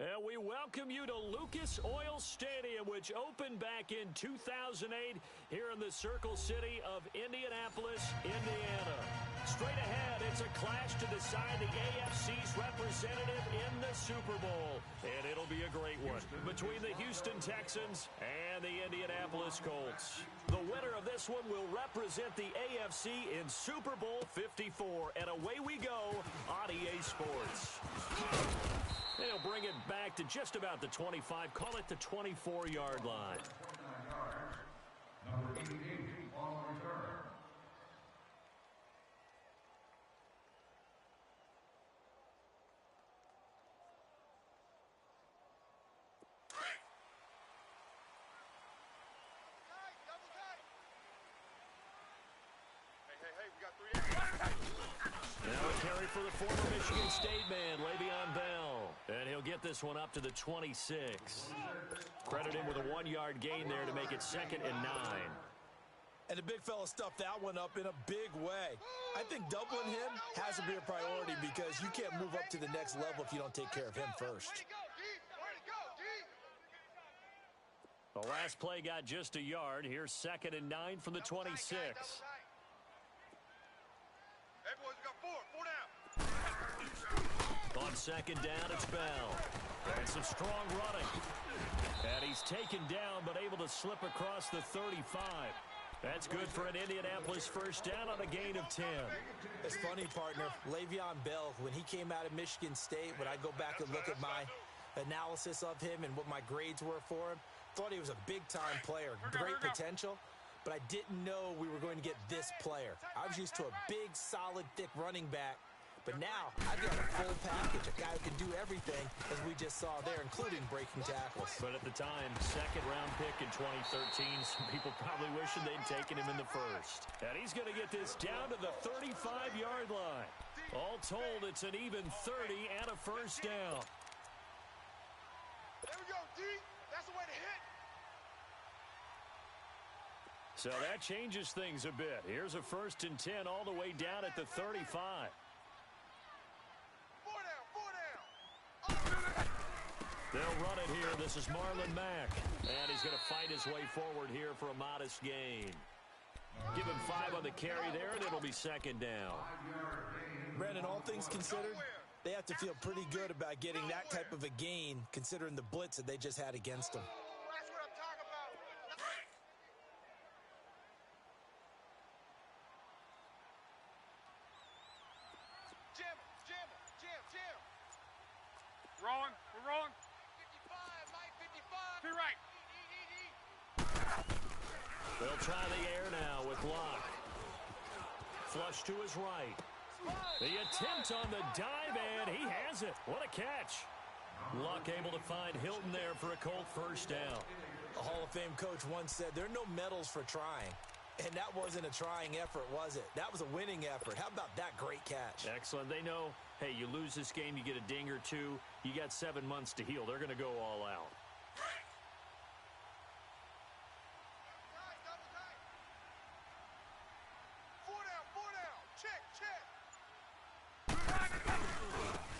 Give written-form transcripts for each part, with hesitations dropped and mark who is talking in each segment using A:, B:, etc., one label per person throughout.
A: And we welcome you to Lucas Oil Stadium, which opened back in 2008 here in the Circle City of Indianapolis, Indiana. Straight ahead, it's a clash to decide the AFC's representative in the Super Bowl. And it'll be a great one between the Houston Texans and the Indianapolis Colts. The winner of this one will represent the AFC in Super Bowl 54. And away we go on EA Sports. They'll bring it back to just about the 25. Call it the 24-yard line.
B: Number 88 on return.
A: Now a carry for the former Michigan State man, Le'Veon Bell. And he'll get this one up to the 26. Credit him with a 1-yard gain there to make it 2nd and 9.
C: And the big fella stuffed that one up in a big way. I think doubling him has to be a priority because you can't move up to the next level if you don't take care of him first.
A: The last play got just a yard. Here's 2nd and 9 from the 26. On 2nd down, it's Bell. And some strong running. And he's taken down, but able to slip across the 35. That's good for an Indianapolis first down on a gain of 10.
C: It's funny, partner. Le'Veon Bell, when he came out of Michigan State, when I go back and look at my analysis of him and what my grades were for him, thought he was a big-time player, great potential. But I didn't know we were going to get this player. I was used to a big, solid, thick running back. But now I've got a full package, a guy who can do everything, as we just saw there, including breaking tackles.
A: But at the time, 2nd-round pick in 2013, some people probably wishing they'd taken him in the first. And he's going to get this down to the 35-yard line. All told, it's an even 30 and a first down.
D: There we go, D. That's the way to hit.
A: So that changes things a bit. Here's a 1st and 10 all the way down at the 35. They'll run it here. This is Marlon Mack. And he's going to fight his way forward here for a modest gain. Give him 5 on the carry there, and it'll be 2nd down.
C: Brandon, all things considered, they have to feel pretty good about getting that type of a gain, considering the blitz that they just had against them.
D: That's what I'm talking about. Jam.
E: Rolling. We're rolling.
D: 55, Mike, 55.
E: To your right.
A: They'll try the air now with Locke. Flush to his right. The attempt on the dive, and he has it. What a catch. Luck able to find Hilton there for a Colt first down.
C: A Hall of Fame coach once said, there are no medals for trying. And that wasn't a trying effort, was it? That was a winning effort. How about that great catch?
A: Excellent. They know, hey, you lose this game, you get a ding or two. You got 7 months to heal. They're going to go all out.
D: Four down. Check.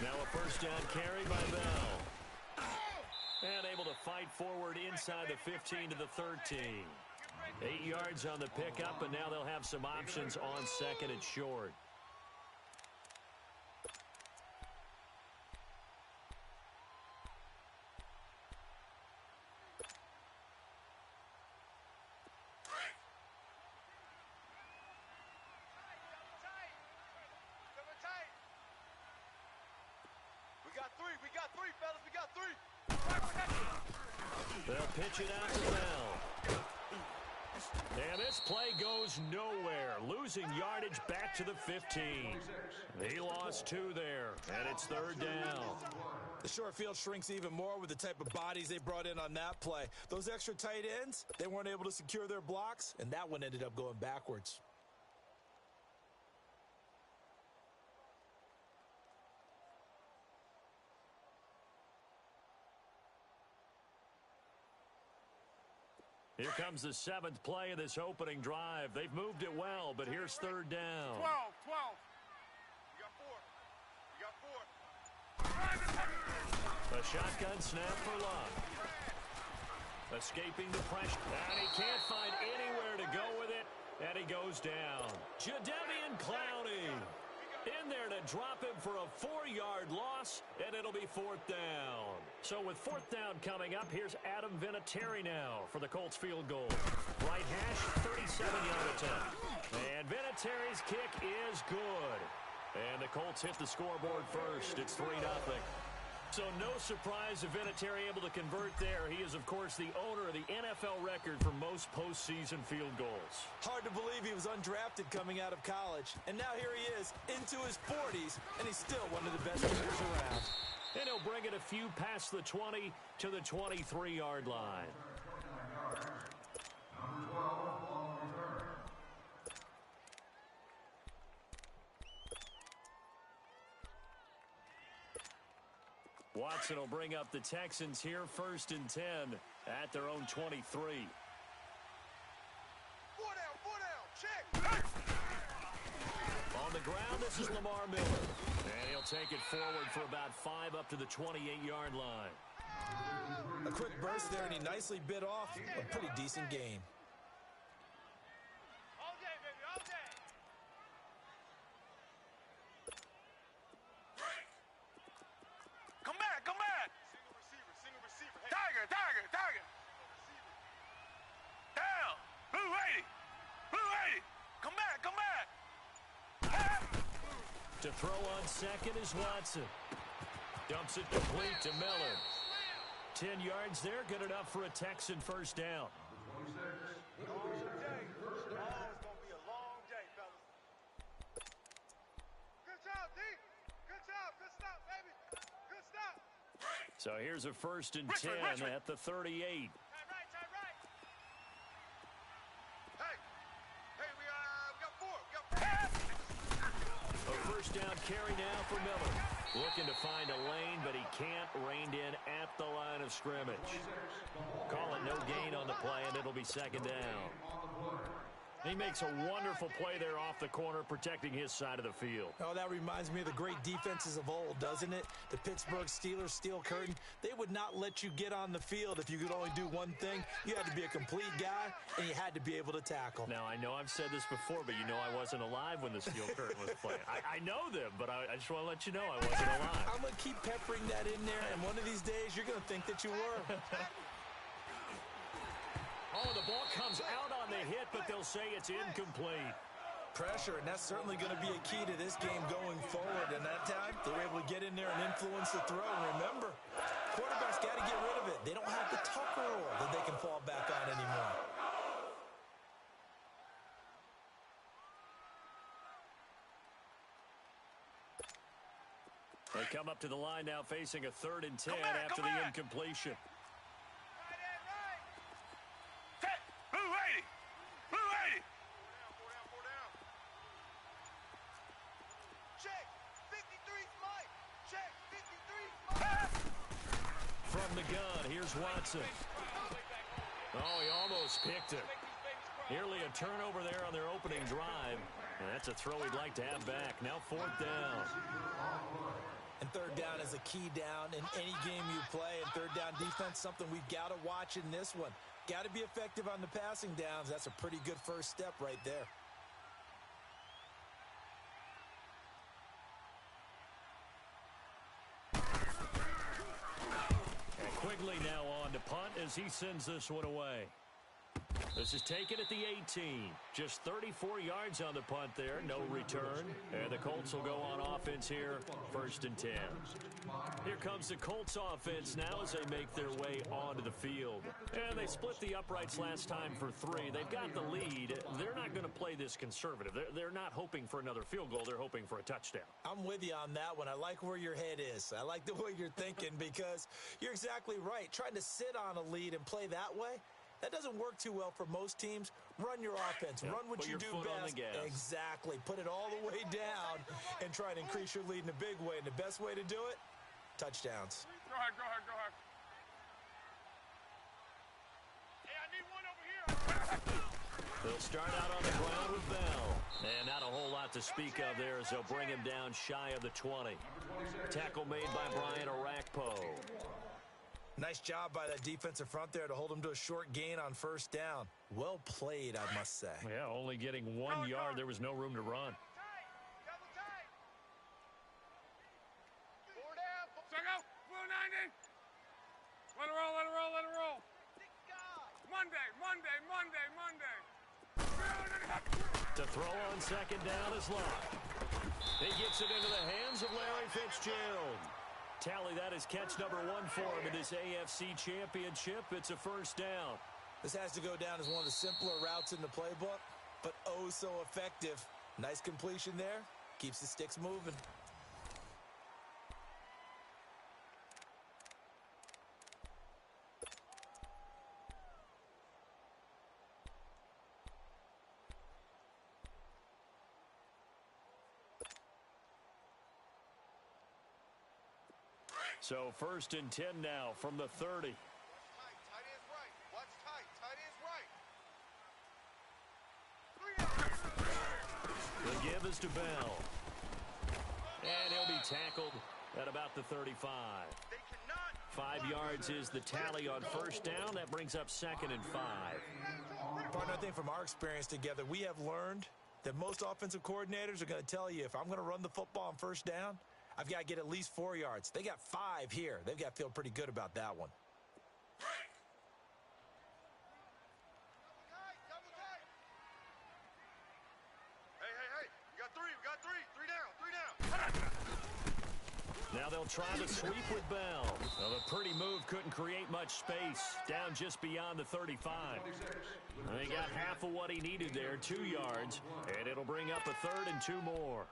A: Now a first down carry by Bell. And able to fight forward inside the 15 to the 13. 8 yards on the pickup, and now they'll have some options on 2nd and short.
D: We got three, fellas. We got 3.
A: They'll pitch it out to Bell. And this play goes nowhere. Losing yardage back to the 15. He lost 2 there, and it's 3rd down.
C: The short field shrinks even more with the type of bodies they brought in on that play. Those extra tight ends, they weren't able to secure their blocks, and that one ended up going backwards.
A: Here comes the 7th play of this opening drive. They've moved it well, but here's 3rd down.
E: 12.
D: We got 4.
A: A A shotgun snap for Love. Escaping the pressure. And he can't find anywhere to go with it. And he goes down. Jadeveon Clowney in there to drop him for a 4-yard loss, and it'll be 4th down. So with 4th down coming up, here's Adam Vinatieri now for the Colts field goal. Right hash, 37-yard attempt. And Vinatieri's kick is good. And the Colts hit the scoreboard first. It's 3-0. So no surprise if Vinatieri able to convert there. He is, of course, the owner of the NFL record for most postseason field goals.
C: Hard to believe he was undrafted coming out of college. And now here he is into his 40s, and he's still one of the best kickers around.
A: And he'll bring it a few past the 20 to the 23-yard line.
B: Number 12 on return.
A: Watson will bring up the Texans here, 1st and 10 at their own 23.
D: 4 down, check.
A: On the ground, this is Lamar Miller. And he'll take it forward for about 5 up to the 28-yard line.
C: A quick burst there, and he nicely bit off a pretty decent gain.
D: All day, baby, all day.
E: Come back, come back.
D: Single receiver. Hey,
E: Tiger. Down. Blue 80. Come back.
A: To throw on second is Watson. Dumps it complete to Miller. 10 yards there, good enough for a Texan 1st down.
D: it's gonna be a long day, fellas. Good job, D. Good job. Good stop, baby. Good stop.
A: So here's a 1st and 10
E: Richmond.
A: at the 38.
D: Tight right. Hey, we got 4.
A: A 1st down carry now for Miller. Looking to find a lane, but he can't. Reined in at the line of scrimmage. Call it no gain on the play, and it'll be 2nd down. He makes a wonderful play there off the corner, protecting his side of the field.
C: Oh, that reminds me of the great defenses of old, doesn't it? The Pittsburgh Steelers, steel curtain. They would not let you get on the field if you could only do one thing. You had to be a complete guy, and you had to be able to tackle.
A: Now, I know I've said this before, but you know I wasn't alive when the steel curtain was playing. I know them, but I just want to let you know I wasn't alive.
C: I'm going to keep peppering that in there, and one of these days you're going to think that you were.
A: Oh, the ball comes out on the hit, but they'll say it's incomplete.
C: Pressure, and that's certainly going to be a key to this game going forward. And that time, they were able to get in there and influence the throw. And remember, quarterbacks got to get rid of it. They don't have the Tucker rule that they can fall back on anymore.
A: They come up to the line now facing a 3rd and 10 after the incompletion.
D: Check. 53's Mike. Check. 53's Mike.
A: From the gun, here's Watson. Oh, he almost picked it. Nearly a turnover there on their opening drive. And that's a throw he'd like to have back. Now 4th down.
C: And 3rd down is a key down in any game you play. And 3rd down defense, something we've got to watch in this one. Got to be effective on the passing downs. That's a pretty good first step right there.
A: And Quigley now on to punt as he sends this one away. This is taken at the 18. Just 34 yards on the punt there. No return. And the Colts will go on offense here. 1st and 10. Here comes the Colts offense now as they make their way onto the field. And they split the uprights last time for 3. They've got the lead. They're not going to play this conservative. They're not hoping for another field goal. They're hoping for a touchdown.
C: I'm with you on that one. I like where your head is. I like the way you're thinking because you're exactly right. Trying to sit on a lead and play that way, that doesn't work too well for most teams. Run your offense. Run what you do best. Exactly. Put it all the way down and try and increase your lead in a big way. And the best way to do it, touchdowns.
E: Go ahead. Hey, I need one over here.
A: They'll They'll start out on the ground with Bell. And not a whole lot to speak of there as they'll bring him down shy of the 20. Tackle made by Brian Orakpo.
C: Nice job by that defensive front there to hold him to a short gain on first down. Well played, I must say.
A: Yeah, only getting 1 yard. There was no room to run.
E: Let it roll, let it roll, let it roll. Monday.
A: To throw on second down is Locke. He gets it into the hands of Larry Fitzgerald. Tally, that is catch number 1 for him in this AFC Championship. It's a first down.
C: This has to go down as one of the simpler routes in the playbook, but oh so effective. Nice completion there. Keeps the sticks moving.
A: So first and 10 now from the 30.
D: Tight end's right. Watch tight. Tight end's right.
A: The give is to Bell. And he'll be tackled at about the 35. 5 yards is the tally on first down. That brings up second and 5.
C: Partner, I think from our experience together, we have learned that most offensive coordinators are going to tell you, if I'm going to run the football on first down, I've got to get at least 4 yards. They got 5 here. They've got to feel pretty good about that one.
D: Hey. We got 3. We got 3. 3 down. 3 down.
A: Now they'll try to sweep with Bell. Well, the pretty move couldn't create much space. Down just beyond the 35. They got half of what he needed there, 2 yards. And it'll bring up a third and 2 more.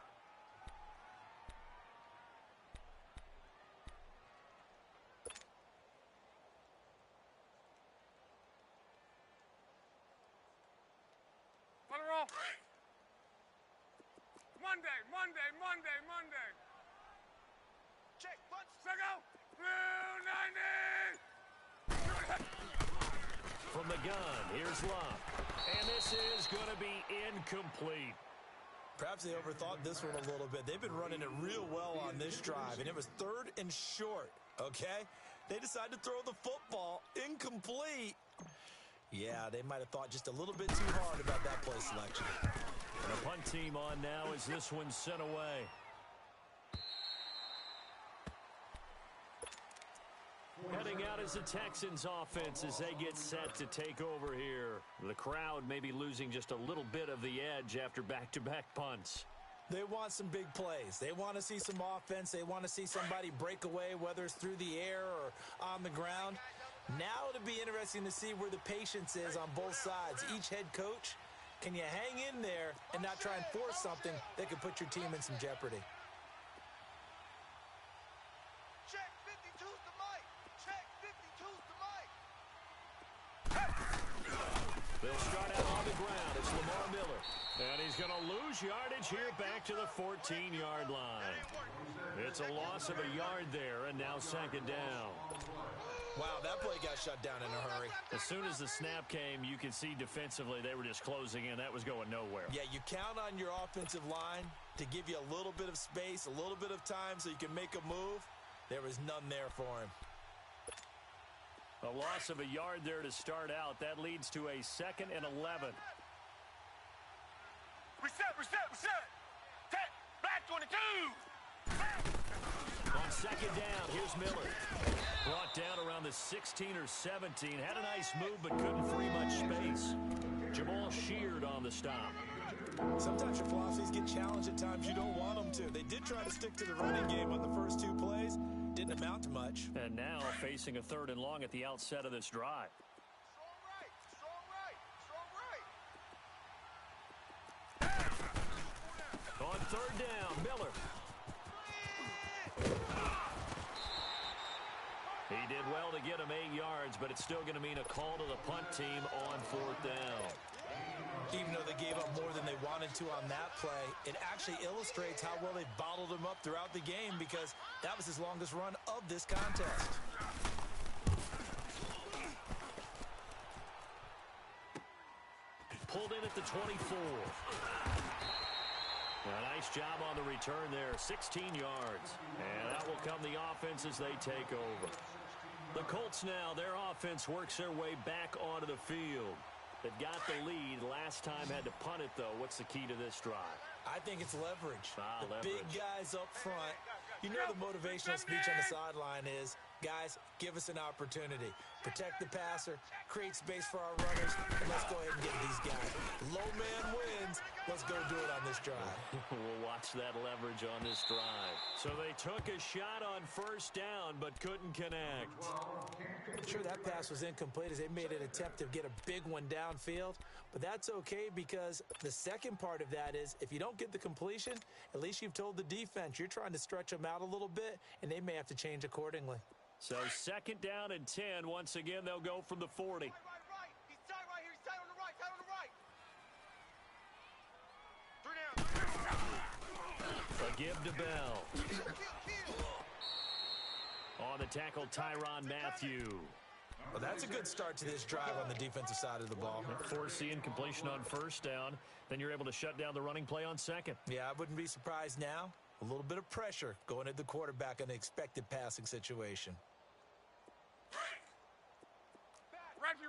E: Monday.
D: Check. Punch.
E: Second. Blue 90.
A: From the gun, here's Locke. And this is going to be incomplete.
C: Perhaps they overthought this one a little bit. They've been running it real well on this drive, and it was 3rd and short, okay? They decided to throw the football incomplete. Yeah, they might have thought just a little bit too hard about that play selection.
A: And the punt team on now as this one's sent away. Heading out is the Texans offense as they get set to take over here. The crowd may be losing just a little bit of the edge after back-to-back punts.
C: They want some big plays. They want to see some offense. They want to see somebody break away, whether it's through the air or on the ground. Now it'll be interesting to see where the patience is on both sides. Each head coach, can you hang in there and not try and force something that could put your team in some jeopardy?
D: Check. 52's the mic. Check. 52's the mic.
A: They'll start out on the ground. It's Lamar Miller. And he's going to lose yardage here back to the 14-yard line. It's a loss of a yard there, and now second down.
C: Wow, that play got shut down in a hurry.
A: As soon as the snap came, you could see defensively they were just closing in. That was going nowhere.
C: Yeah, you count on your offensive line to give you a little bit of space, a little bit of time so you can make a move. There was none there for him.
A: A loss of a yard there to start out. That leads to a 2nd and 11.
E: Reset. Tech. Black 22.
A: On second down, here's Miller. Brought down around the 16 or 17. Had a nice move, but couldn't free much space. Jamal Sheard on the stop.
C: Sometimes your philosophies get challenged at times you don't want them to. They did try to stick to the running game on the first 2 plays. Didn't amount to much.
A: And now facing a 3rd and long at the outset of this drive.
D: Strong right.
A: On 3rd down, Miller. He did well to get him 8 yards, but it's still going to mean a call to the punt team on 4th down.
C: Even though they gave up more than they wanted to on that play, it actually illustrates how well they bottled him up throughout the game because that was his longest run of this contest.
A: pulled in at the 24. A nice job on the return there, 16 yards. And that will come the offense as they take over. The Colts now, their offense works their way back onto the field. They've got the lead. Last time had to punt it, though. What's the key to this drive?
C: I think it's leverage.
A: Leverage.
C: Big guys up front. You know the motivational speech on the sideline is, guys, give us an opportunity. Protect the passer, create space for our runners, and let's go ahead and get these guys. Low man wins. Let's go do it on this drive.
A: We'll watch that leverage on this drive. So they took a shot on first down, but couldn't connect.
C: I'm sure that pass was incomplete as they made an attempt to get a big one downfield. But that's okay because the second part of that is if you don't get the completion, at least you've told the defense you're trying to stretch them out a little bit, and they may have to change accordingly.
A: So second down and 10. Once again, they'll go from the 40.
D: Right. He's tight right here. He's tight on the right. Tight on the right. 3 down.
A: A give to Bell. On the tackle, Tyrann Mathieu.
C: Well, that's a good start to this drive on the defensive side of the ball.
A: Force the incompletion on first down. Then you're able to shut down the running play on second.
C: Yeah, I wouldn't be surprised now. A little bit of pressure going at the quarterback in an expected passing situation.
E: Reggie.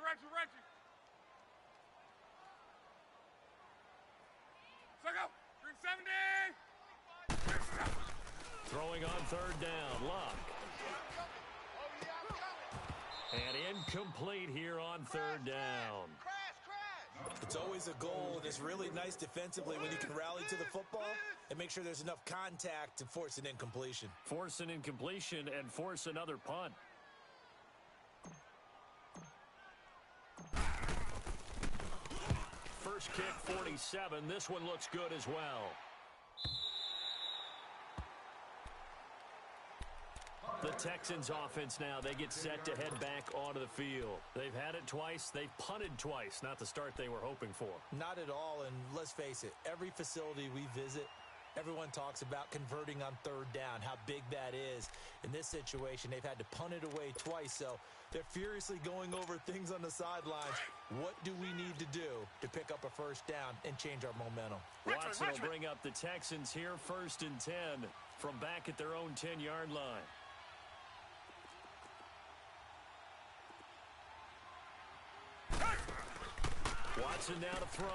E: 370.
A: Throwing on third down, Luck. And incomplete here on third down.
C: It's always a goal, and it's really nice defensively when you can rally to the football and make sure there's enough contact to force an incompletion.
A: Force an incompletion and force another punt. First kick, 47. This one looks good as well. The Texans offense now, they get set to head back onto the field. They've had it twice. They've punted twice. Not the start they were hoping for.
C: Not at all, and let's face it, every facility we visit, everyone talks about converting on third down, how big that is. In this situation, they've had to punt it away twice, so they're furiously going over things on the sidelines. What do we need to do to pick up a first down and change our momentum?
A: Watson will bring up the Texans here, 1st and 10 from back at their own 10-yard line. Watson now to throw.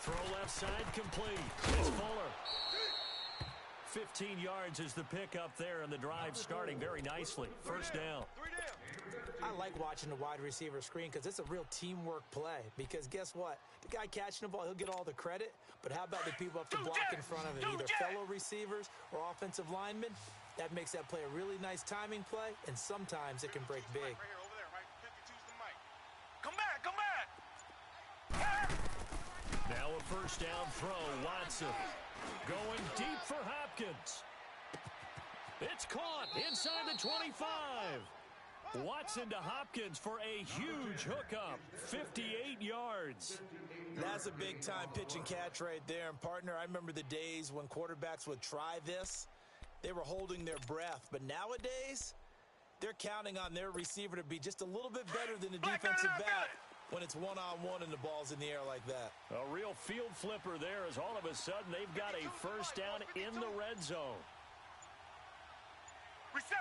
A: Throw left side complete. It's Fuller. 15 yards is the pickup there, and the drive starting very nicely. First down.
C: I like watching the wide receiver screen because it's a real teamwork play. Because guess what? The guy catching the ball, he'll get all the credit. But how about the people up to block in front of him? Either fellow receivers or offensive linemen. That makes that play a really nice timing play, and sometimes it can break big.
D: Right here, over there, right? 52's the mic.
E: Come back.
A: Now a first down throw. Watson going deep for Hopkins. It's caught inside the 25. Watson to Hopkins for a huge hookup. 58 yards.
C: That's a big-time pitch and catch right there. And, partner, I remember the days when quarterbacks would try this. They were holding their breath. But nowadays, they're counting on their receiver to be just a little bit better than the defensive back when it's one-on-one and the ball's in the air like that.
A: A real field flipper there as all of a sudden they've got a first down in the red zone.
E: Reset.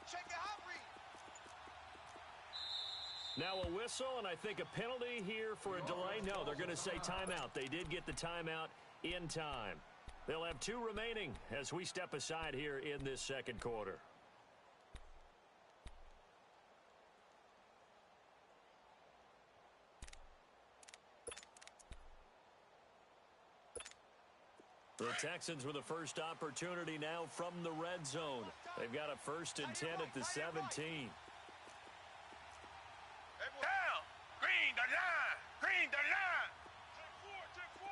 D: Check the hot read.
A: Now a whistle, and I think a penalty here for a delay. No, they're going to say timeout. They did get the timeout in time. They'll have 2 remaining as we step aside here in this second quarter. The Texans with the first opportunity now from the red zone. They've got a 1st and 10 at the 17.
E: Down. Green the line. Check 4.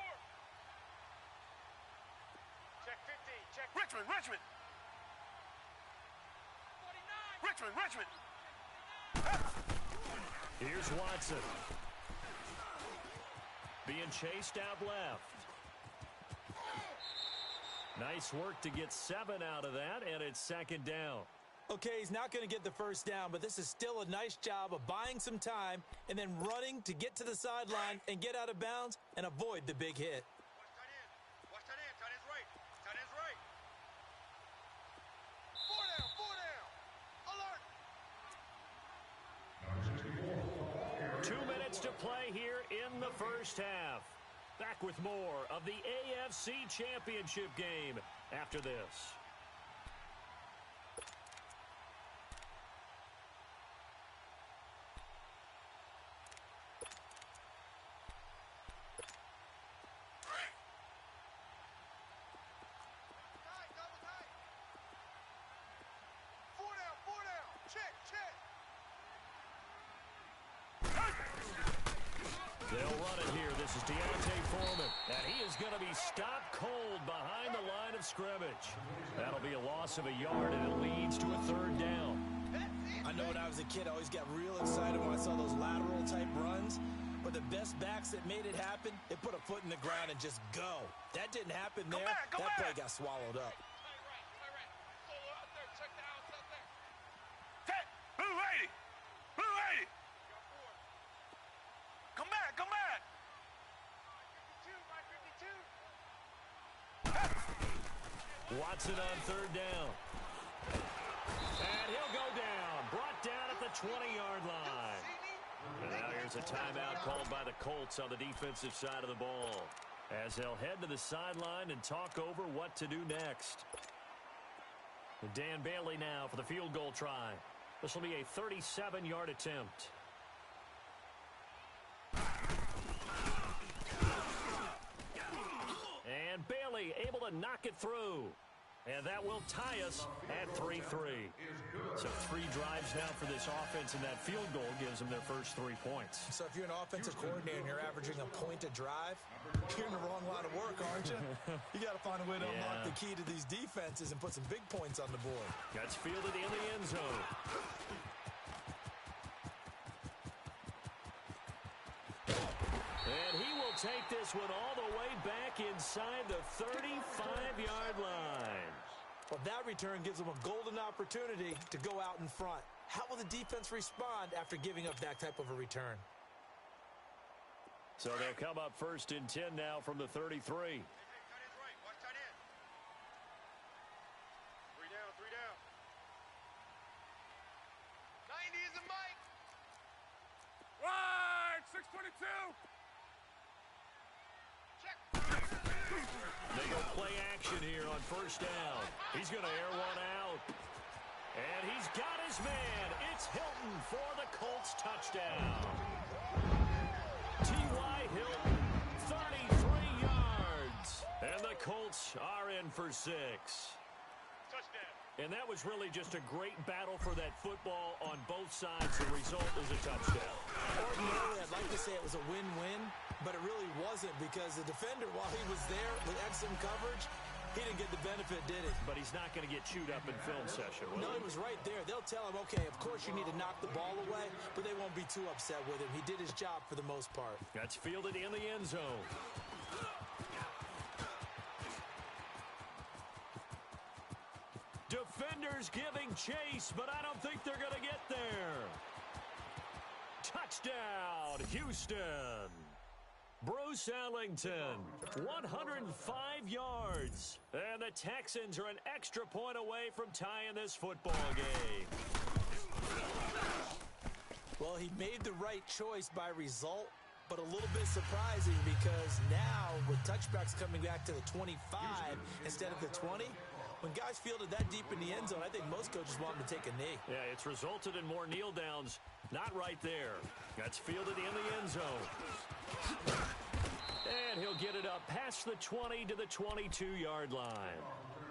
D: Check 15. Check
E: Richmond. 49.
A: Here's Watson. Being chased out left. Nice work to get 7 out of that, and it's second down.
C: Okay, he's not going to get the first down, but this is still a nice job of buying some time and then running to get to the sideline and get out of bounds and avoid the big hit.
D: Watch tight end. Tight end's right. Tight end's right. 4 down. 4 down. Alert.
A: 2 minutes to play here in the first half. Back with more of the AFC Championship game after this. They'll run it here. This is Deontay Foreman, and he is going to be stopped cold behind the line of scrimmage. That'll be a loss of a yard, and it leads to a third down.
C: I know when I was a kid, I always got real excited when I saw those lateral-type runs. But the best backs that made it happen, they put a foot in the ground and just go. That didn't happen there. That play got swallowed up.
E: Solo out there. Check the house out there. Ted, blue 80. Blue 80. Come back. Come back.
A: 52. Watson on third down. And he'll go down. Brought down at the 20-yard line. And now here's a timeout called by the Colts on the defensive side of the ball, as they'll head to the sideline and talk over what to do next. Dan Bailey now for the field goal try. This will be a 37-yard attempt. And Bailey able to knock it through. And that will tie us at 3-3. So 3 drives now for this offense, and that field goal gives them their first 3 points.
C: So if you're an offensive coordinator and you're averaging a point a drive, you're in the wrong line of work, aren't you? You got to find a way to unlock the key to these defenses and put some big points on the board.
A: That's fielded in the end zone. And he will take this one all the way back inside the 35-yard line.
C: Well, that return gives them a golden opportunity to go out in front. How will the defense respond after giving up that type of a return?
A: So they'll come up first and 10 now from the 33.
D: Tight end's right. Watch tight end. 3 down. 3 down. 90 is a Mike.
E: Wide. 622.
A: They go play action here on first down. He's going to air one out. And he's got his man. It's Hilton for the Colts touchdown. T.Y. Hilton, 33 yards. And the Colts are in for 6.
E: Touchdown.
A: And that was really just a great battle for that football on both sides. The result is a touchdown.
C: Ordinarily, I'd like to say it was a win-win, but it really wasn't because the defender, while he was there with excellent coverage, he didn't get the benefit, did he?
A: But he's not going to get chewed up in film session, will
C: No,
A: he?
C: he was right there. They'll tell him, okay, of course you need to knock the ball away, but they won't be too upset with him. He did his job for the most part.
A: That's fielded in the end zone. Defenders giving chase, but I don't think they're going to get there. Touchdown, Houston. Bruce Ellington, 105 yards. And the Texans are an extra point away from tying this football game.
C: Well, he made the right choice by result, but a little bit surprising because now with touchbacks coming back to the 25 instead of the 20, when guys fielded that deep in the end zone, I think most coaches want them to take a knee.
A: Yeah, it's resulted in more kneel downs. Not right there. That's fielded in the end zone. And he'll get it up past the 20 to the 22-yard line.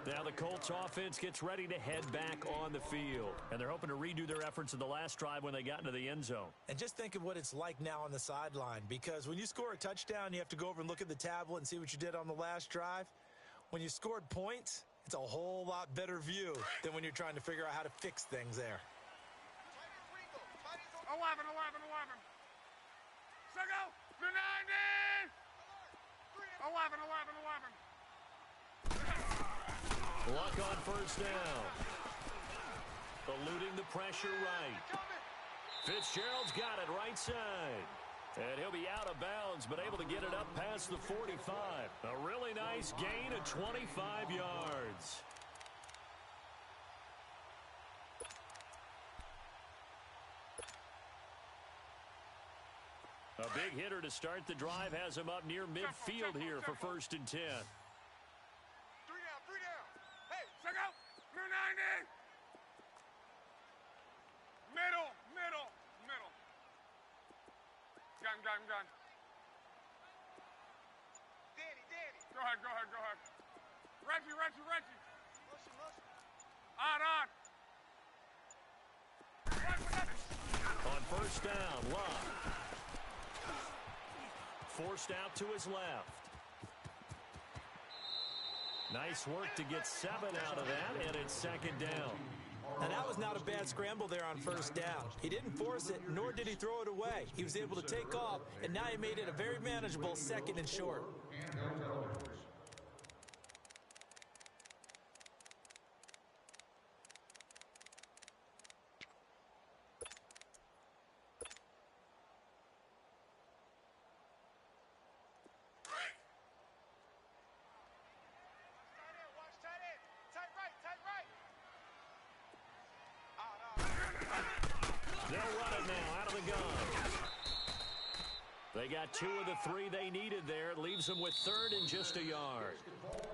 A: Now the Colts offense gets ready to head back on the field. And they're hoping to redo their efforts in the last drive when they got into the end zone.
C: And just think of what it's like now on the sideline, because when you score a touchdown, you have to go over and look at the tablet and see what you did on the last drive. When you scored points, it's a whole lot better view than when you're trying to figure out how to fix things there.
E: 11. Second. The 90. 11.
A: Luck on first down. The pressure right. Fitzgerald's got it right side. And he'll be out of bounds, but able to get it up past the 45. A really nice gain of 25 yards. A big hitter to start the drive has him up near midfield here for 1st and 10.
E: 3 down, 3 down. Hey, check out. Near 90. Middle. Gun. Danny. Go ahead. Reggie. On.
A: On 1st down, Love. Forced out to his left. Nice work to get 7 out of that, and it's 2nd down.
C: And that was not a bad scramble there on 1st down. He didn't force it, nor did he throw it away. He was able to take off, and now he made it a very manageable 2nd and short.
A: They'll run it now out of the gun. They got 2 of the 3 they needed there. It leaves them with 3rd and just a yard.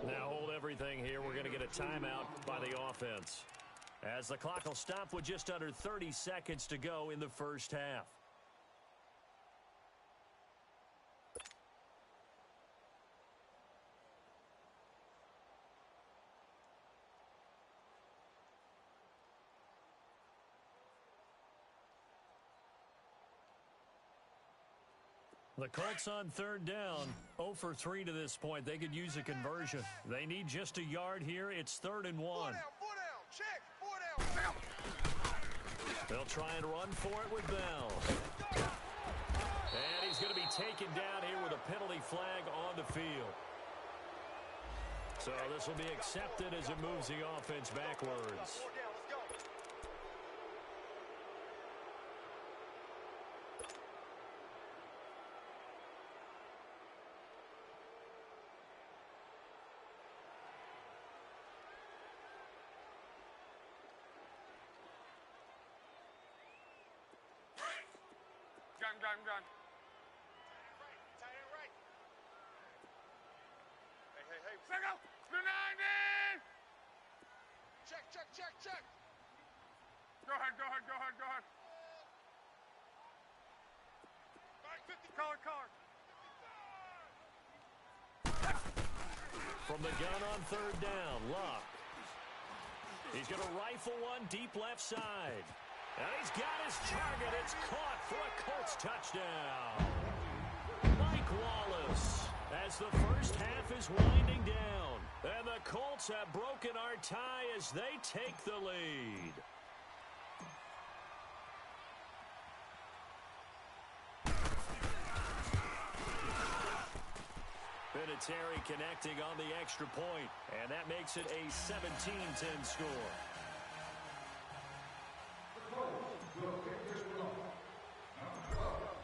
A: Now hold everything here. We're going to get a timeout by the offense, as the clock will stop with just under 30 seconds to go in the 1st half. The Colts on 3rd down, 0 for 3 to this point. They could use a conversion. They need just a yard here. It's 3rd and 1.
E: 4 down. Check. 4 down.
A: They'll try and run for it with Bell. And he's going to be taken down here with a penalty flag on the field. So this will be accepted as it moves the offense backwards.
E: 4 down. Let's go. Gun. Tight end right. Hey. Second. Near 90. Check. Go ahead. Back 50. Color.
A: From the gun on 3rd down, Luck. He's going to rifle one deep left side. And he's got his target. It's caught for a Colts touchdown. Mike Wallace, as the 1st half is winding down. And the Colts have broken our tie as they take the lead. Vinatieri connecting on the extra point, and that makes it a 17-10 score.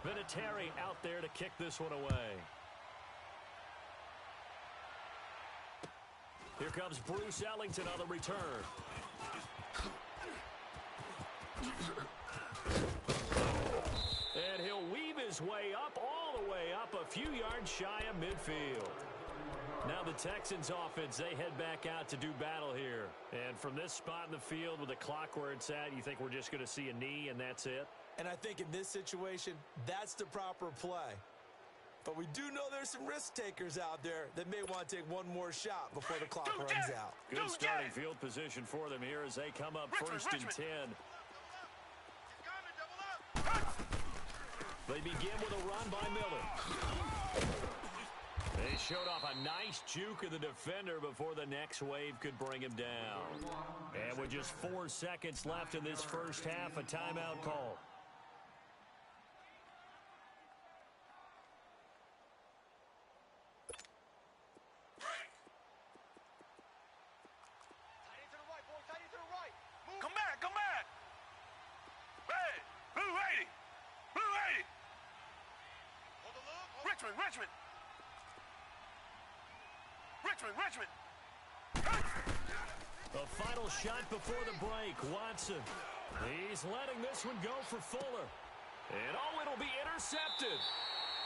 A: Vinatieri out there to kick this one away. Here comes Bruce Ellington on the return. And he'll weave his way up, all the way up, a few yards shy of midfield. Now the Texans offense, they head back out to do battle here. And from this spot in the field with the clock where it's at, you think we're just going to see a knee and that's it?
C: And I think in this situation, that's the proper play. But we do know there's some risk takers out there that may want to take one more shot before the clock runs out.
A: Good starting field position for them here as they come up 1st and 10. They begin with a run by Miller. They showed off a nice juke of the defender before the next wave could bring him down. And with just 4 seconds left in this 1st half, a timeout call.
E: Come back. Richmond. Richmond.
A: The final shot before the break. Watson. He's letting this one go for Fuller. And, it'll be intercepted.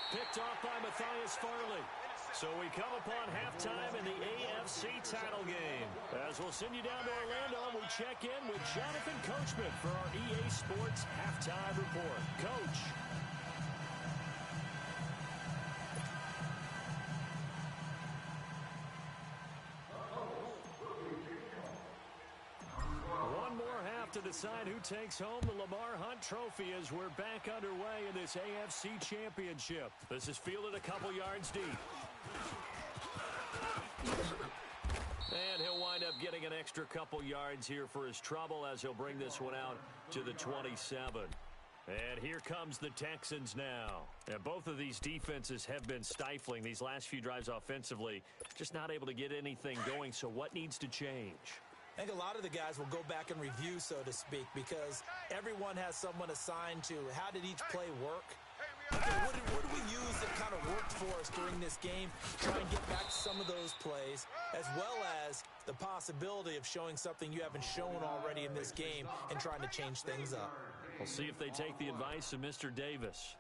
A: Picked off by Matthias Farley. So we come upon halftime in the AFC title game. As we'll send you down to Orlando, we'll check in with Jonathan Coachman for our EA Sports Halftime Report. Coach. One more half to decide who takes home the Lamar Hunt Trophy as we're back underway in this AFC Championship. This is fielded a couple yards deep. And he'll wind up getting an extra couple yards here for his trouble as he'll bring this one out to the 27. And here comes the Texans now. And both of these defenses have been stifling these last few drives offensively. Just not able to get anything going, so what needs to change?
C: I think a lot of the guys will go back and review, so to speak, because everyone has someone assigned to how did each play work. Okay, what did we use that kind of worked for us during this game? Try and get back to some of those plays, as well as the possibility of showing something you haven't shown already in this game and trying to change things up.
A: We'll see if they take the advice of Mr. Davis.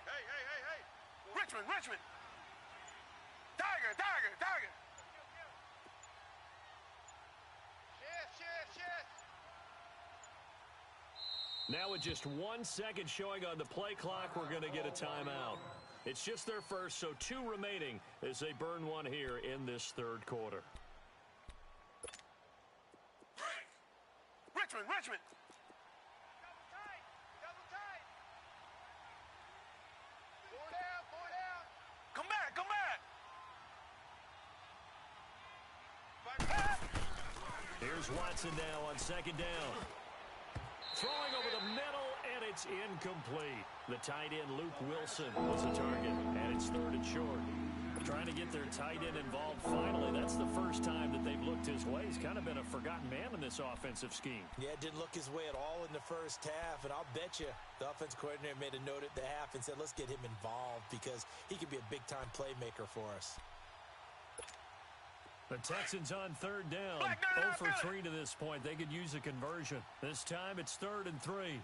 E: Hey. Richmond. Tiger. Shift.
A: Now with just 1 second showing on the play clock, we're going to get a timeout. It's just their first, so 2 remaining as they burn one here in this third quarter.
E: Richmond. Come back.
A: Here's Watson now on second down. Throwing over the middle, and it's incomplete. The tight end, Luke Wilson, was a target, and it's third and short. Trying to get their tight end involved finally. That's the first time that they've looked his way. He's kind of been a forgotten man in this offensive scheme.
C: Yeah, didn't look his way at all in the first half, and I'll bet you the offense coordinator made a note at the half and said, let's get him involved because he could be a big-time playmaker for us.
A: The Texans on third down. 0 for 3 to this point. They could use a conversion. This time it's 3rd and 3.
E: 52.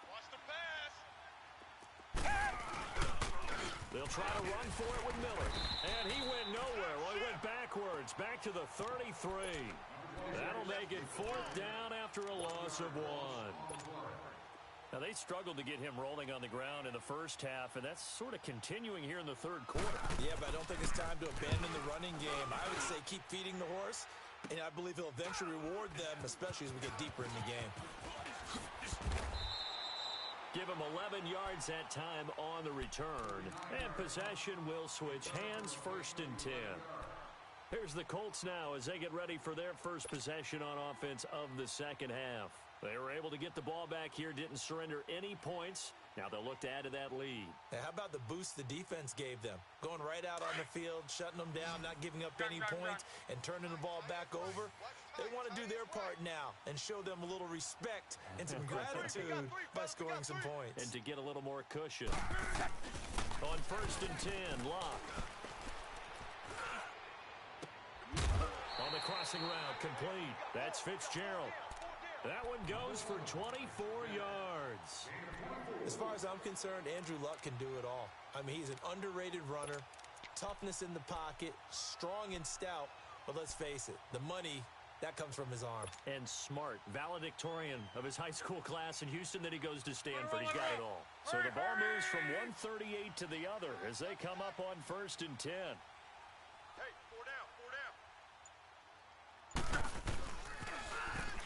E: Watch the pass.
A: They'll try to run for it with Miller. And he went nowhere. Well, he went backwards. Back to the 33. That'll make it 4th down after a loss of 1. Now, they struggled to get him rolling on the ground in the first half, and that's sort of continuing here in the third quarter.
C: Yeah, but I don't think it's time to abandon the running game. I would say keep feeding the horse, and I believe he'll eventually reward them, especially as we get deeper in the game.
A: Give him 11 yards that time on the return, and possession will switch hands, 1st and 10. Here's the Colts now as they get ready for their first possession on offense of the second half. They were able to get the ball back here, didn't surrender any points. Now they'll look to add to that lead.
C: Now, how about the boost the defense gave them? Going right out on the field, shutting them down, not giving up any points, and turning the ball back over. They want to do their part now and show them a little respect and some gratitude by scoring some points.
A: And to get a little more cushion. On 1st and 10, Locke. On the crossing route, complete. That's Fitzgerald. That one goes for 24 yards.
C: As far as I'm concerned, Andrew Luck can do it all. I mean, he's an underrated runner, toughness in the pocket, strong and stout, but let's face it, the money, that comes from his arm.
A: And smart, valedictorian of his high school class in Houston, then he goes to Stanford. He's got it all. So the ball moves from 138 to the other as they come up on 1st and 10.
D: Hey, 4 down.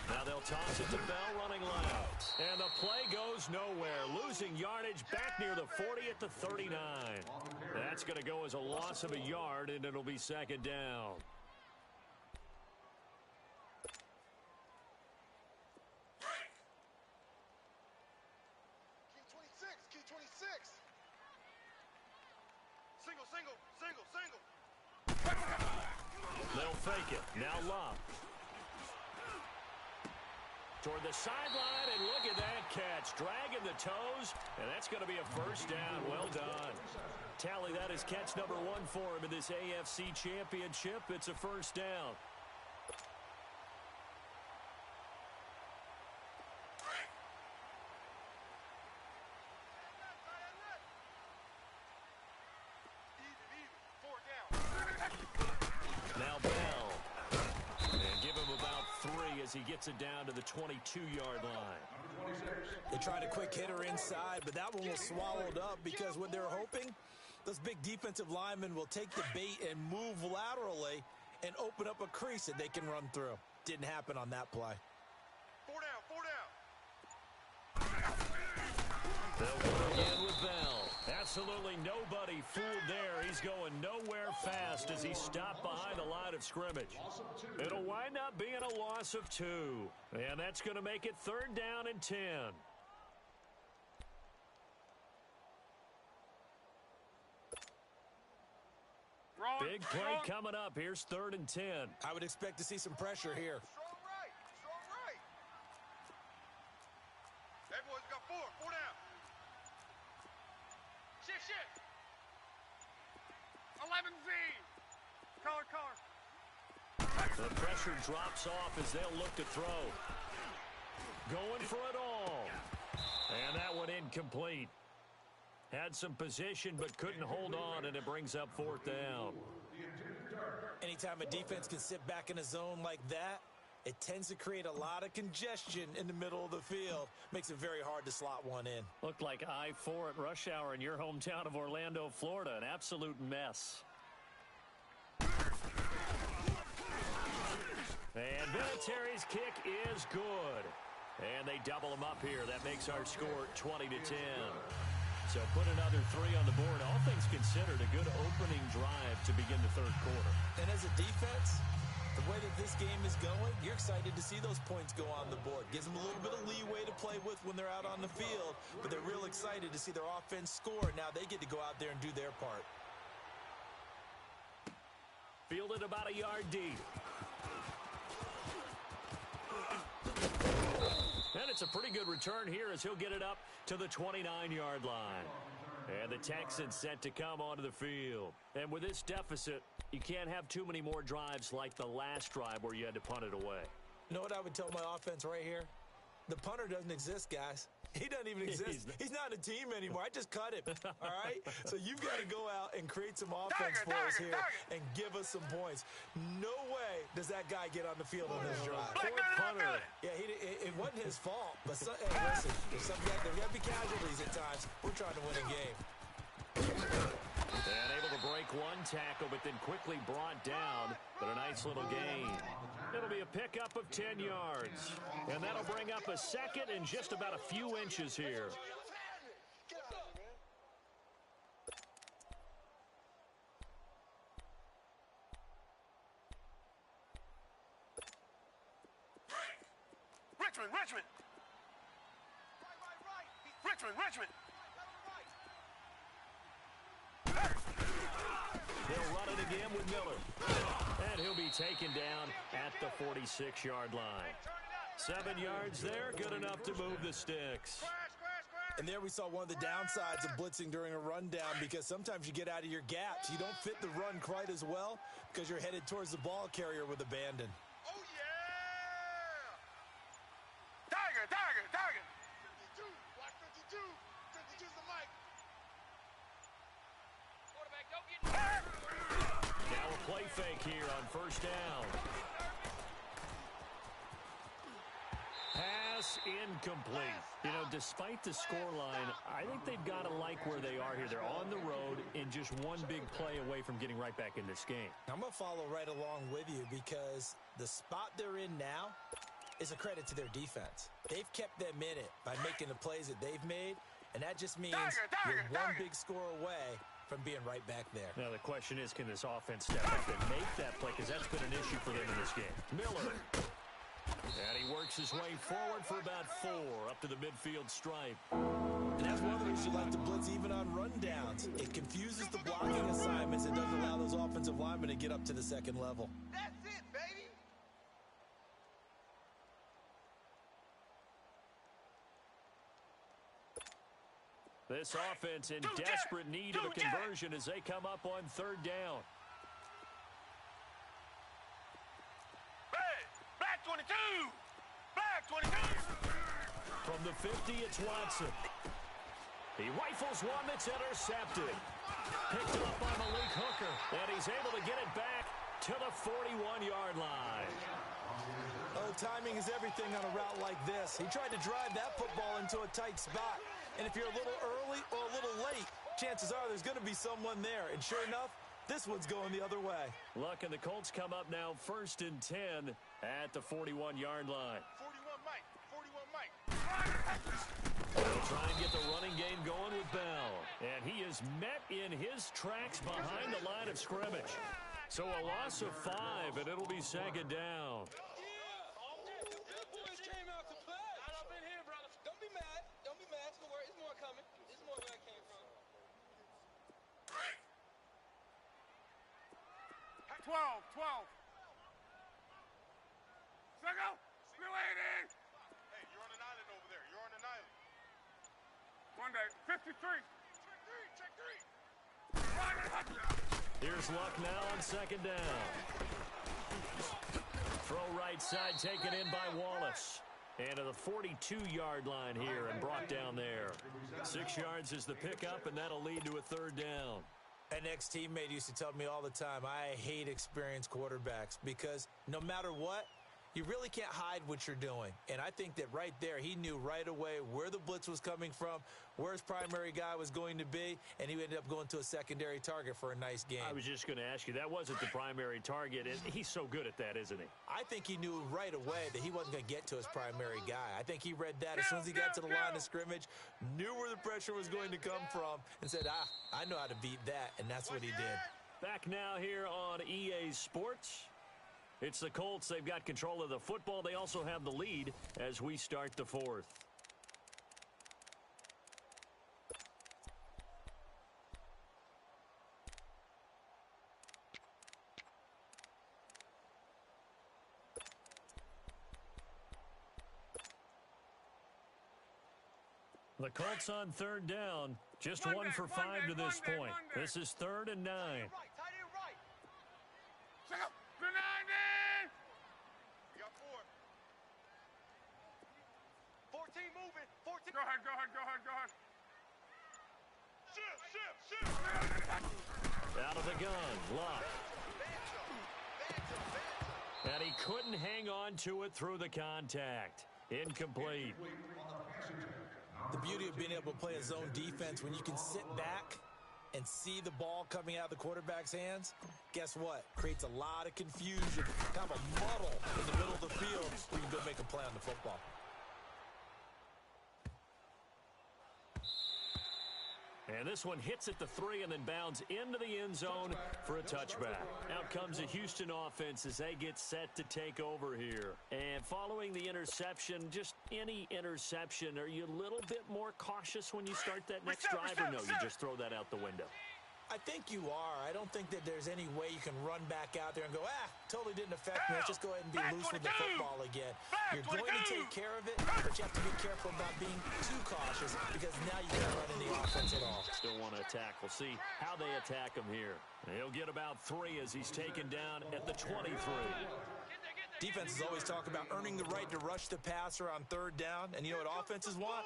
A: Now they'll toss it to Bell running left. And the play goes nowhere. Losing yardage back near the 40 at the 39. That's going to go as a loss of a yard, and it'll be 2nd down. fake it. Now Love. Toward the sideline, and look at that catch. Dragging the toes, and that's going to be a first down. Well done. Tally, that is catch number 1 for him in this AFC Championship. It's a first down. Now Bell. And give him about 3 as he gets it down to the 22-yard line.
C: They tried a quick hitter inside, but that one was swallowed up because what they're hoping, those big defensive linemen will take the bait and move laterally and open up a crease that they can run through. Didn't happen on that play.
D: 4 down, 4 down.
A: They'll go again with Bell. Absolutely nobody fooled there. He's going nowhere fast as he stopped behind the line of scrimmage. It'll wind up being a loss of 2. And that's going to make it 3rd down and 10. Big play coming up. Here's 3rd and 10.
C: I would expect to see some pressure here.
D: Strong right, strong right. That boy's got 4 down.
E: Shit. 11V. Car.
A: The pressure drops off as they'll look to throw. Going for it all. And that one incomplete. Had some position but couldn't hold on, and it brings up 4th down.
C: Anytime a defense can sit back in a zone like that, it tends to create a lot of congestion in the middle of the field. Makes it very hard to slot one in.
A: Looked like I-4 at rush hour in your hometown of Orlando, Florida. An absolute mess. And Vinatieri's kick is good. And they double him up here. That makes our score 20-10. So put another 3 on the board. All things considered, a good opening drive to begin the 3rd quarter.
C: And as a defense, the way that this game is going, you're excited to see those points go on the board. Gives them a little bit of leeway to play with when they're out on the field, but they're real excited to see their offense score. Now they get to go out there and do their part.
A: Fielded about a yard deep. And it's a pretty good return here as he'll get it up to the 29-yard line. And the Texans set to come onto the field. And with this deficit, you can't have too many more drives like the last drive where you had to punt it away.
C: You know what I would tell my offense right here? The punter doesn't exist, guys. He doesn't even exist. He's not a team anymore. I just cut him, all right? So you've got to go out and create some offense for us here and give us some points. No way does that guy get on the field on this drive.
A: Poor punter.
C: Yeah, it wasn't his fault. But hey, listen, there's got to be casualties at times. We're trying to win a game.
A: And able to break one tackle, but then quickly brought down. But a nice little gain. It'll be a pickup of 10 yards. And that'll bring up a 2nd and just about a few inches here.
E: Richmond. Richmond.
A: He'll run it again with Miller. And he'll be taken down at the 46-yard line. 7 yards there, good enough to move the sticks.
C: And there we saw one of the downsides of blitzing during a rundown, because sometimes you get out of your gaps. You don't fit the run quite as well because you're headed towards the ball carrier with abandon.
D: Oh, yeah!
E: Tiger.
D: 52, block 52. 52's the mic.
E: Quarterback, don't get hurt.
A: Now a play fake here on 1st down. Pass incomplete. You know, despite the scoreline, I think they've got to like where they are here. They're on the road and just one big play away from getting right back in this game.
C: I'm going to follow right along with you, because the spot they're in now is a credit to their defense. They've kept them in it by making the plays that they've made, and that just means you're one big score away from being right back there.
A: Now the question is, can this offense step up and make that play? Because that's been an issue for them in this game. Miller. And he works his way forward for about 4 up to the midfield stripe.
C: And that's one of the reasons you like to blitz even on rundowns. It confuses the blocking assignments and doesn't allow those offensive linemen to get up to the second level.
D: That's it, baby.
A: This offense in desperate need of a conversion as they come up on third down.
E: Back 22! Back 22!
A: From the 50, it's Watson. He rifles one that's intercepted. Picked up by Malik Hooker, and he's able to get it back to the 41-yard line.
C: Oh, timing is everything on a route like this. He tried to drive that football into a tight spot. And if you're a little early or a little late, chances are there's going to be someone there. And sure enough, this one's going the other way.
A: Look, and the Colts come up now 1st and 10 at the 41-yard line.
E: 41 Mike. 41 Mike.
A: They'll try and get the running game going with Bell. And he is met in his tracks behind the line of scrimmage. So a loss of 5, and it'll be 2nd down.
E: Twelve. Second. Hey, you're on an island over there. You're on an island. One day. 53. Check three.
A: Here's Luck now on 2nd down. Throw right side taken in by Wallace. And to the 42-yard line here and brought down there. 6 yards is the pickup, and that'll lead to a 3rd down.
C: An ex-teammate used to tell me all the time, I hate experienced quarterbacks because no matter what, you really can't hide what you're doing. And I think that right there, he knew right away where the blitz was coming from, where his primary guy was going to be, and he ended up going to a secondary target for a nice game.
A: I was just going to ask you, that wasn't the primary target. He's so good at that, isn't he?
C: I think he knew right away that he wasn't going to get to his primary guy. I think he read that as soon as he got to the line of scrimmage, knew where the pressure was going to come from, and said, I know how to beat that, and that's what he did.
A: Back now here on EA Sports. It's the Colts. They've got control of the football. They also have the lead as we start the 4th. The Colts on 3rd down. Just 1 for 5 to this point. This is 3rd and 9.
D: Tight end right.
E: Second. 90. We got 4.
D: 14 moving. 14.
E: Go ahead. Shift.
A: Out of the gun. Luck. And he couldn't hang on to it through the contact. Incomplete.
C: The beauty of being able to play a zone defense when you can sit back and see the ball coming out of the quarterback's hands, guess what? Creates a lot of confusion, kind of a muddle in the middle of the field where you can go make a play on the football.
A: And this one hits at the 3 and then bounds into the end zone for a touchback. Out comes the Houston offense as they get set to take over here. And following the interception, just any interception, are you a little bit more cautious when you start that next drive, or no, you just throw that out the window?
C: I think you are. I don't think that there's any way you can run back out there and go, totally didn't affect me. Let's just go ahead and be loose with the football again. You're going to take care of it, but you have to be careful about being too cautious because now you can't run any offense at all.
A: Still want to attack. We'll see how they attack him here. He'll get about 3 as he's taken down at the 23.
C: Defenses always talk about earning the right to rush the passer on 3rd down, and you know what offenses want?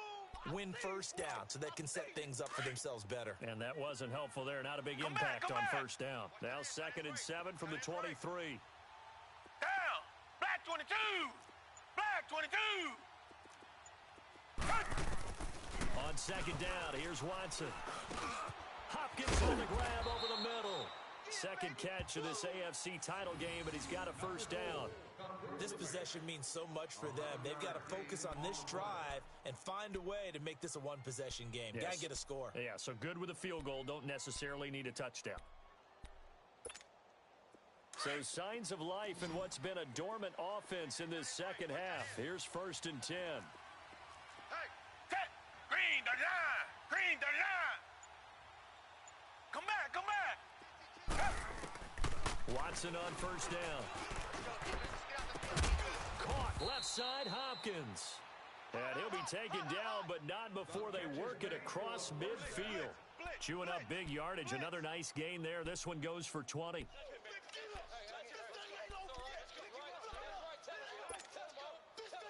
C: Win 1st down so they can set things up for themselves better.
A: And that wasn't helpful there. Not a big impact on 1st down. Now 2nd and 7 from the 23.
E: Down. Back 22. Back 22.
A: On 2nd down, here's Watson. Hopkins on the grab over the middle. 2nd catch of this AFC title game, but he's got a 1st down.
C: This possession means so much for them. They've got to focus on this drive and find a way to make this a one-possession game.
A: Yes.
C: Got to get a score.
A: Yeah, so good with a field goal. Don't necessarily need a touchdown. So signs of life in what's been a dormant offense in this 2nd half. Here's 1st and 10.
E: Hey, Ted. Green, the line.
A: Watson on first down. Caught left side, Hopkins. And he'll be taken down, but not before they work it across midfield. Chewing up big yardage. Another nice gain there. This one goes for 20.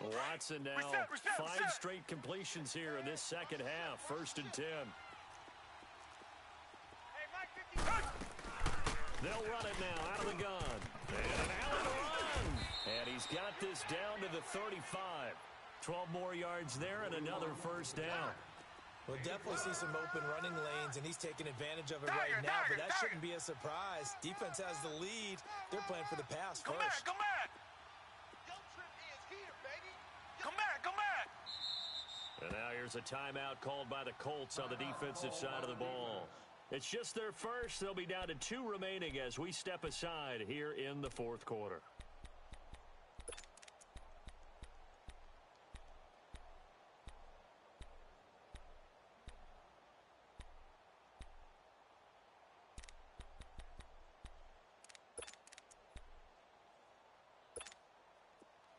A: Watson now, 5 straight completions here in this second half. 1st and 10. They'll run it now out of the gun. And an Allen run. And he's got this down to the 35. 12 more yards there and another first down.
C: We'll definitely see some open running lanes, and he's taking advantage of it right now, but that shouldn't be a surprise. Defense has the lead. They're playing for the pass first.
E: Come back!
A: And now here's a timeout called by the Colts on the defensive side of the ball. It's just their first. They'll be down to 2 remaining as we step aside here in the 4th quarter.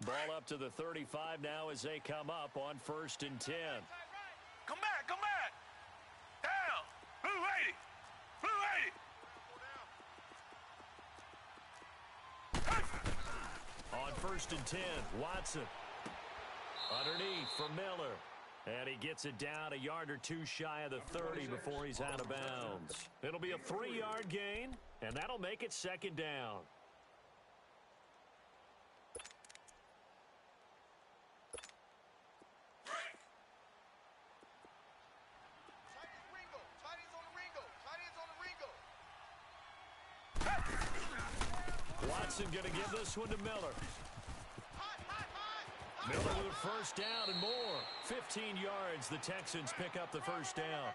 A: Ball up to the 35 now as they come up on 1st and 10.
E: Come back! Down! Blue 80!
A: On 1st and 10, Watson. Underneath for Miller. And he gets it down a yard or 2 shy of the 30 before he's out of bounds. It'll be a 3-yard gain, and that'll make it 2nd down. Watson going to give this one to Miller. Miller with a first down and more. 15 yards. The Texans pick up the first down.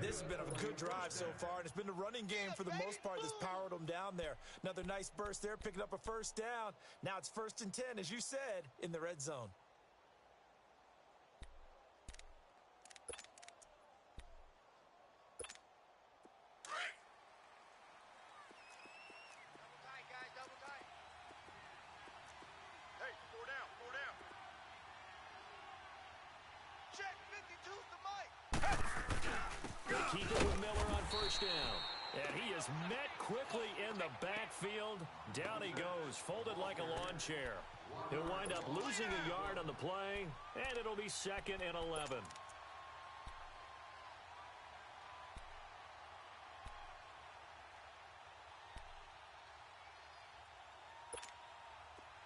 C: This has been a good drive so far, and it's been a running game for the most part that's powered them down there. Another nice burst there, picking up a first down. Now it's 1st and 10, as you said, in the red zone.
A: Keep it with Miller on first down. And he is met quickly in the backfield. Down he goes, folded like a lawn chair. He'll wind up losing a yard on the play, and it'll be 2nd and 11.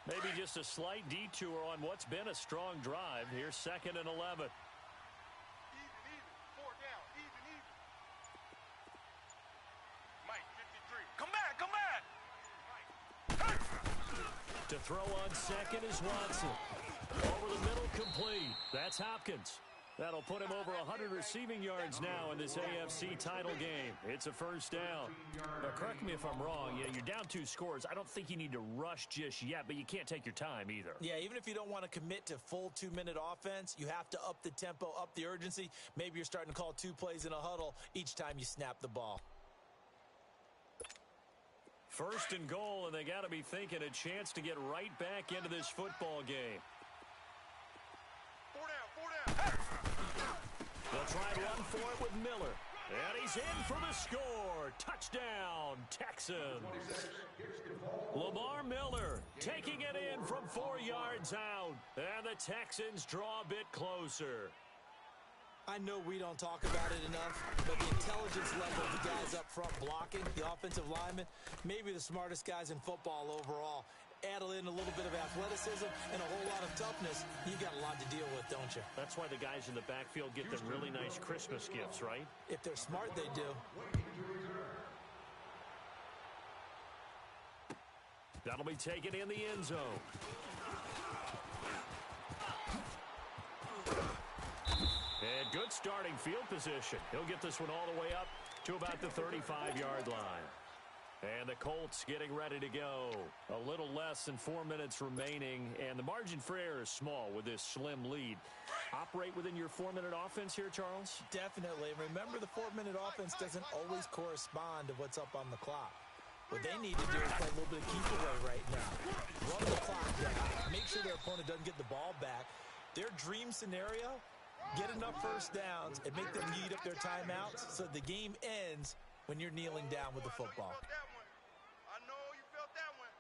A: Maybe just a slight detour on what's been a strong drive. Here's 2nd and 11. To throw on second is Watson. Over the middle, complete. That's Hopkins. That'll put him over 100 receiving yards now in this AFC title game. It's a first down. Now, correct me if I'm wrong. Yeah, you're down 2 scores. I don't think you need to rush just yet, but you can't take your time either.
C: Yeah, even if you don't want to commit to full 2-minute offense, you have to up the tempo, up the urgency. Maybe you're starting to call 2 plays in a huddle each time you snap the ball.
A: 1st and goal, and they got to be thinking a chance to get right back into this football game.
D: 4 down.
A: They'll try and run for it with Miller. And he's in for the score. Touchdown, Texans. Lamar Miller taking it in from 4 yards out. And the Texans draw a bit closer.
C: I know we don't talk about it enough, but the intelligence level of the guys up front blocking, the offensive linemen, maybe the smartest guys in football overall. Add in a little bit of athleticism and a whole lot of toughness, you got a lot to deal with, don't you?
A: That's why the guys in the backfield get them really nice Christmas gifts, right?
C: If they're smart, they do.
A: That'll be taken in the end zone. And good starting field position. He'll get this one all the way up to about the 35-yard line. And the Colts getting ready to go. A little less than 4 minutes remaining, and the margin for error is small with this slim lead. Operate within your 4-minute offense here, Charles?
C: Definitely. Remember, the 4-minute offense doesn't always correspond to what's up on the clock. What they need to do is play a little bit of keep away right now. Run the clock down. Make sure their opponent doesn't get the ball back. Their dream scenario, get enough first downs and make them eat up their timeouts so the game ends when you're kneeling down with the football.
D: I know you felt that one.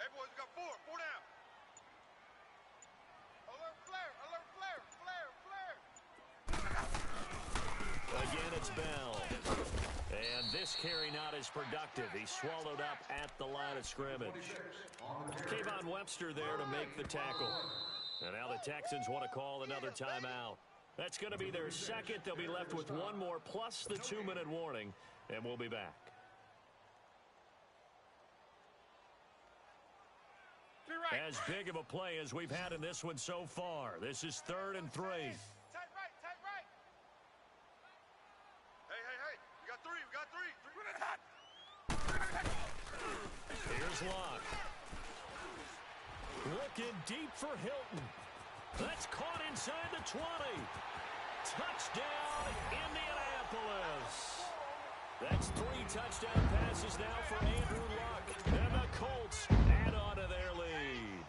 D: Hey, boys, we got four down. Alert flare, alert flare, flare.
A: Again, it's Bell. And this carry not as productive. He swallowed up at the line of scrimmage. Kayvon Webster there to make the tackle. And now the Texans want to call another timeout. That's going to be their second. They'll be left with one more plus the 2-minute warning, and we'll be back. As big of a play as we've had in this one so far. This is 3rd and 3.
D: Tight right, tight right. Hey. We got three.
A: Here's Locke. Looking deep for Hilton. That's caught inside the 20. Touchdown, Indianapolis. That's 3 touchdown passes now for Andrew Luck. And the Colts add on to their lead.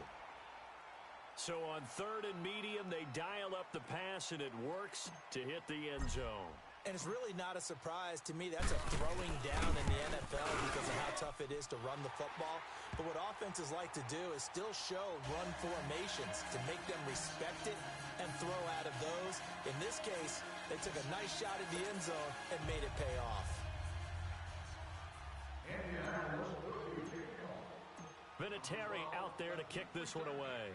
A: So on 3rd and medium, they dial up the pass, and it works to hit the end zone.
C: And it's really not a surprise to me. That's a throwing down in the NFL because of how tough it is to run the football. But what offenses like to do is still show run formations to make them respect it and throw out of those. In this case, they took a nice shot at the end zone and made it pay off.
A: Vinatieri out there to kick this one away.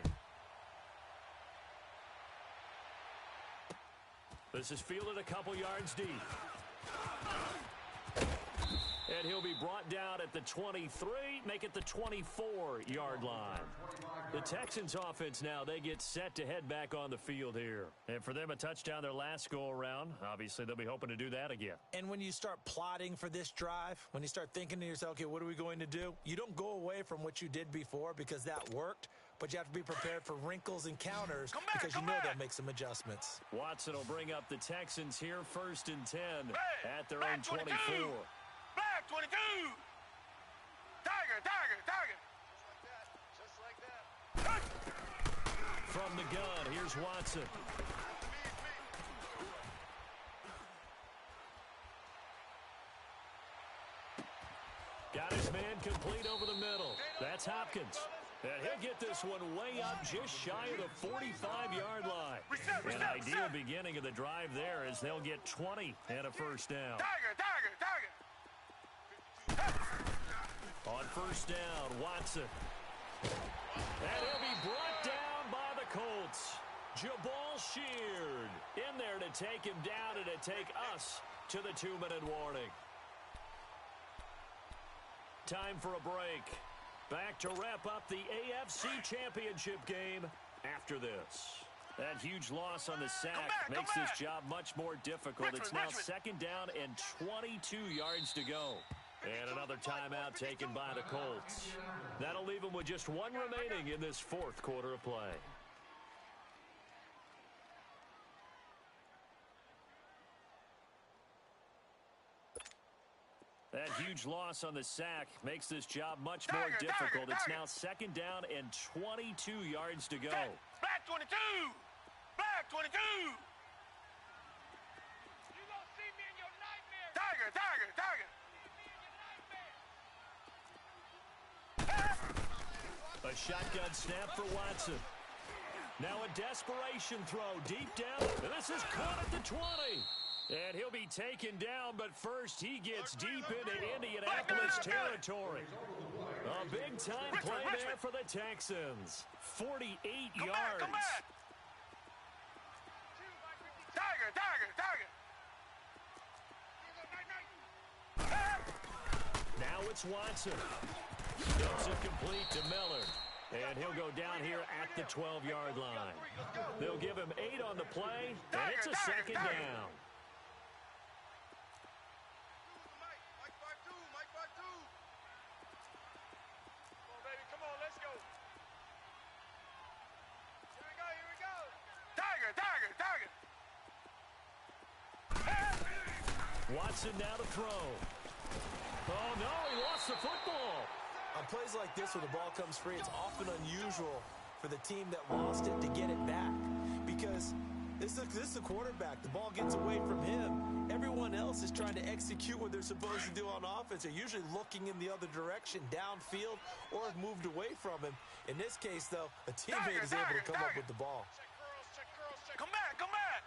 A: This is fielded a couple yards deep. And he'll be brought down at the 23, make it the 24-yard line. The Texans offense now, they get set to head back on the field here. And for them, a touchdown their last go-around. Obviously, they'll be hoping to do that again.
C: And when you start plotting for this drive, when you start thinking to yourself, okay, what are we going to do? You don't go away from what you did before because that worked. But you have to be prepared for wrinkles and counters because you know they'll make some adjustments.
A: Watson will bring up the Texans here 1st and 10 at their own 24.
E: Back 22. Tiger.
D: Just like that.
A: From the gun, here's Watson. Got his man complete over the middle. That's Hopkins. And he'll get this one way up just shy of the 45-yard line. An ideal beginning of the drive there as they'll get 20 and a first down.
E: Tiger.
A: On first down, Watson. And he'll be brought down by the Colts. Jabal Sheard in there to take him down and to take us to the 2-minute warning. Time for a break. Back to wrap up the AFC Championship game after this. That huge loss on the sack makes this job much more difficult. It's now 2nd down and 22 yards to go. And another timeout taken by the Colts. That'll leave them with just 1 remaining in this 4th quarter of play. That huge loss on the sack makes this job much more difficult. It's now 2nd down and 22 yards to go.
E: Back 22. Back 22. You gonna see me in your nightmare. Tiger.
A: A shotgun snap for Watson. Now a desperation throw deep down. And this is caught at the 20. And he'll be taken down, but first he gets deep into Indianapolis territory. A big-time play there for the Texans. 48 yards.
E: Come back. Tiger.
A: Now it's Watson. Gets it complete to Miller. And he'll go down here at the 12-yard line. They'll give him 8 on the play, and it's a 2nd down. Watson now to throw. Oh, no, he lost the football.
C: On plays like this, when the ball comes free, it's often unusual for the team that lost it to get it back. Because this is the quarterback. The ball gets away from him. Everyone else is trying to execute what they're supposed to do on offense. They're usually looking in the other direction, downfield, or have moved away from him. In this case, though, a teammate is able to come up with the ball.
D: Check curls, check curls, check.
E: Come back, come back.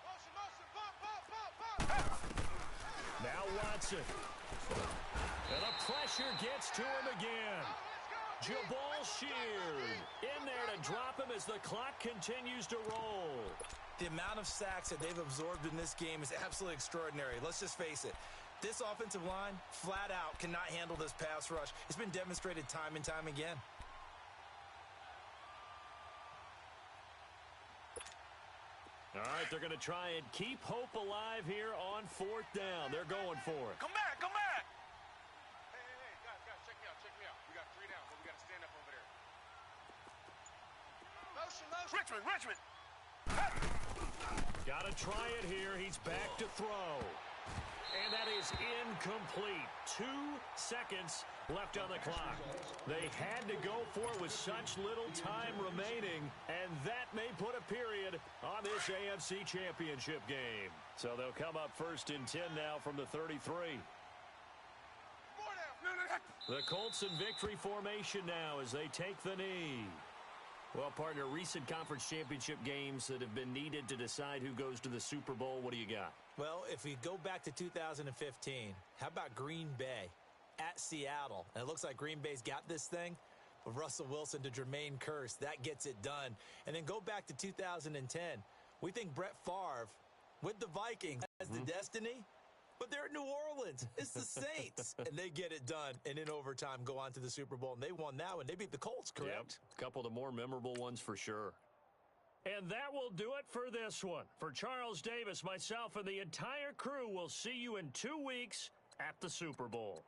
D: Motion, motion, pop, pop, pop, pop.
A: Now Watson. And the pressure gets to him again. Jabal Sheard in there to drop him as the clock continues to roll.
C: The amount of sacks that they've absorbed in this game is absolutely extraordinary. Let's just face it. This offensive line, flat out, cannot handle this pass rush. It's been demonstrated time and time again.
A: All right, they're going to try and keep hope alive here on 4th down. They're going for it.
E: Come back, come back.
D: Hey, guys, check me out, check me out. We got 3 down, but we got to stand up over there. Motion, motion.
E: Richmond.
A: Got to try it here. He's back to throw. And that is incomplete. 2 seconds left on the clock. They had to go for it with such little time remaining, and that may put a period on this AFC Championship game. So they'll come up 1st and 10 now from the 33. The Colts in victory formation now as they take the knee. Well, partner, recent conference championship games that have been needed to decide who goes to the Super Bowl. What do you got?
C: Well, if we go back to 2015, how about Green Bay at Seattle? And it looks like Green Bay's got this thing. With Russell Wilson to Jermaine Kearse, that gets it done. And then go back to 2010. We think Brett Favre with the Vikings has the destiny, but they're at New Orleans. It's the Saints. And they get it done. And in overtime, go on to the Super Bowl. And they won that one. They beat the Colts, correct?
A: Yep. A couple of the more memorable ones for sure. And that will do it for this one. For Charles Davis, myself, and the entire crew, we'll see you in 2 weeks at the Super Bowl.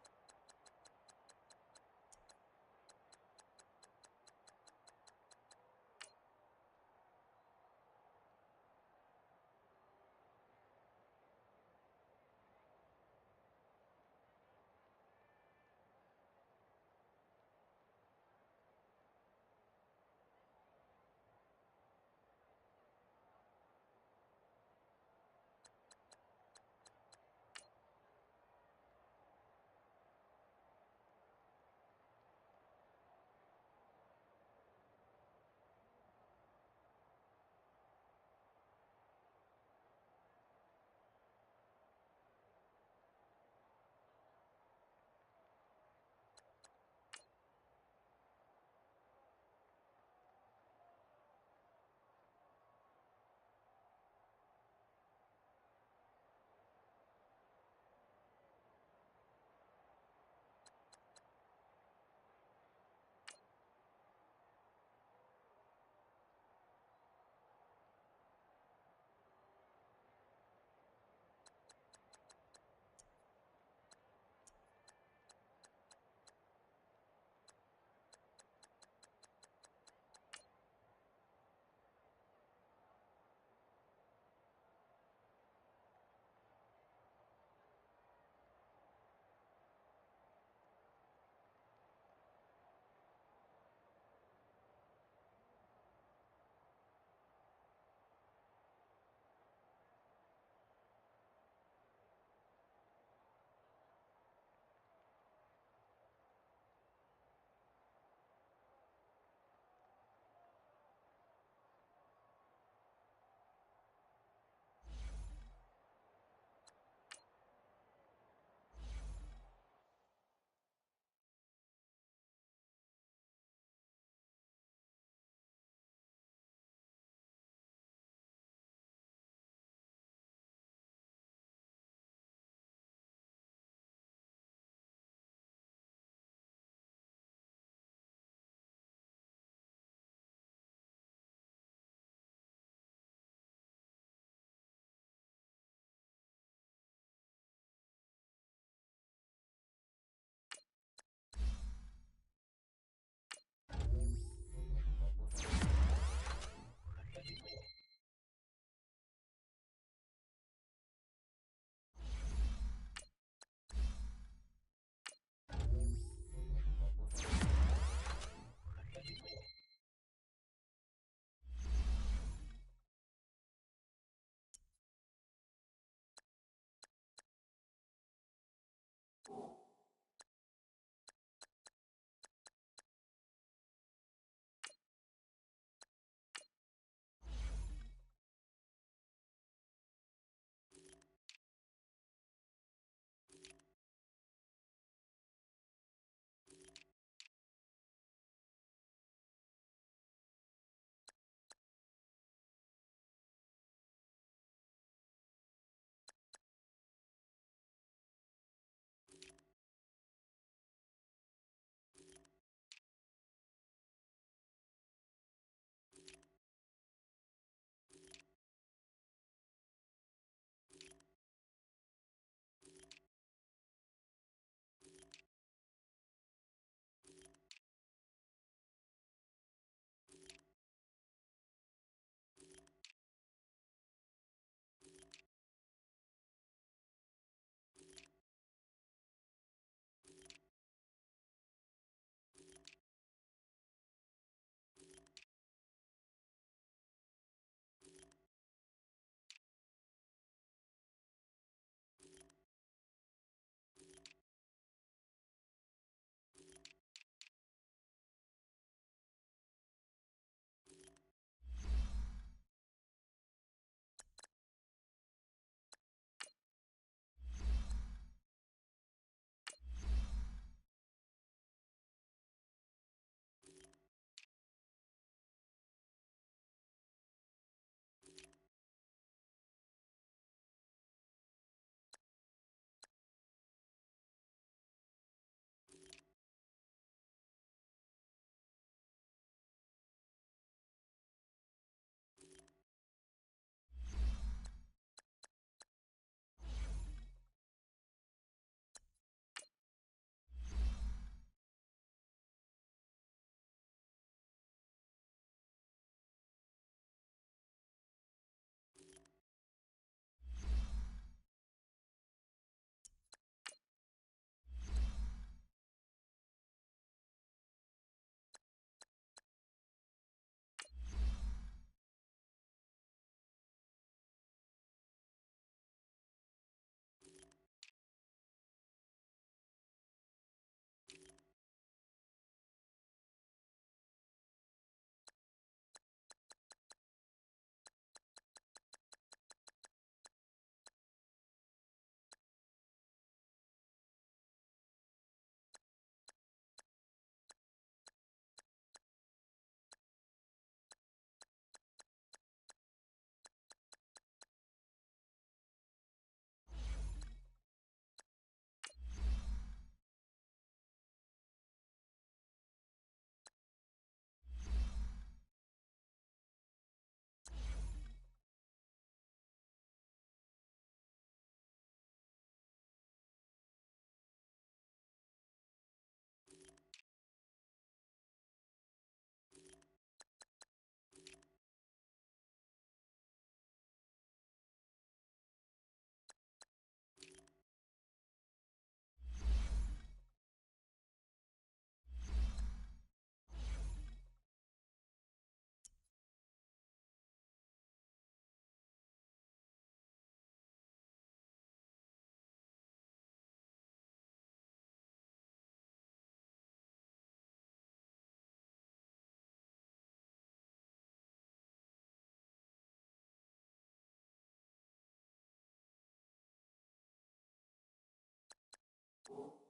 B: Cool.